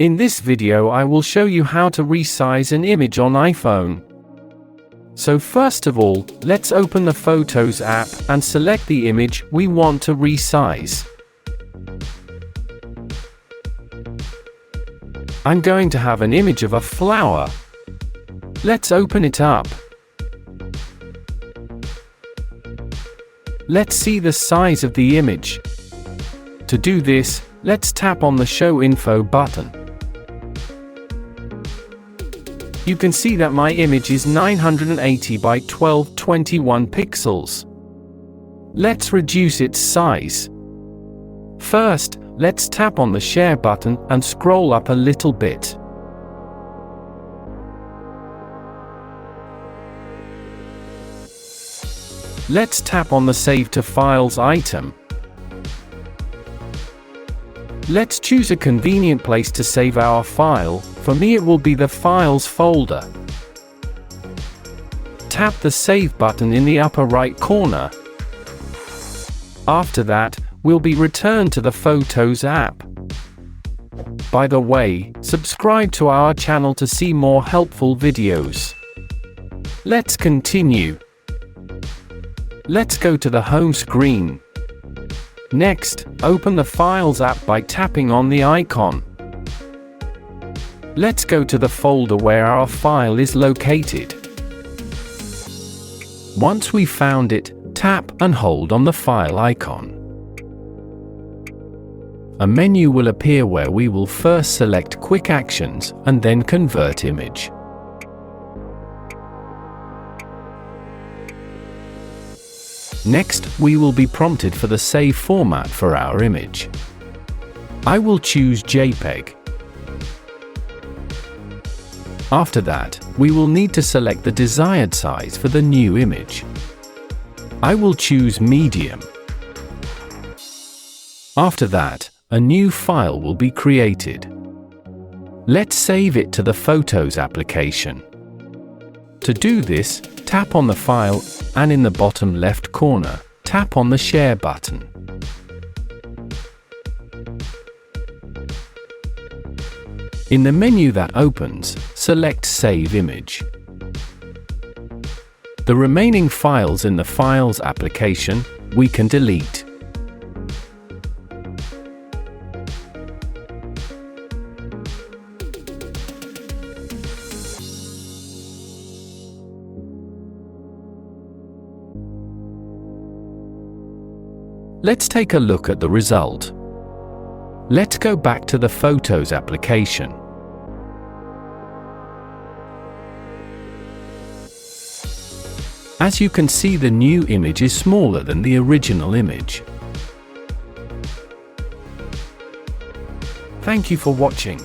In this video I will show you how to resize an image on iPhone. So first of all, let's open the Photos app and select the image we want to resize. I'm going to have an image of a flower. Let's open it up. Let's see the size of the image. To do this, let's tap on the Show Info button. You can see that my image is 980 by 1221 pixels. Let's reduce its size. First, let's tap on the Share button and scroll up a little bit. Let's tap on the Save to Files item. Let's choose a convenient place to save our file. For me it will be the Files folder. Tap the Save button in the upper right corner. After that, we'll be returned to the Photos app. By the way, subscribe to our channel to see more helpful videos. Let's continue. Let's go to the home screen. Next, open the Files app by tapping on the icon. Let's go to the folder where our file is located. Once we've found it, tap and hold on the file icon. A menu will appear where we will first select Quick Actions and then Convert Image. Next, we will be prompted for the save format for our image. I will choose JPEG. After that, we will need to select the desired size for the new image. I will choose Medium. After that, a new file will be created. Let's save it to the Photos application. To do this, tap on the file and in the bottom left corner, tap on the Share button. In the menu that opens, select Save Image. The remaining files in the Files application, we can delete. Let's take a look at the result. Let's go back to the Photos application. As you can see, the new image is smaller than the original image. Thank you for watching.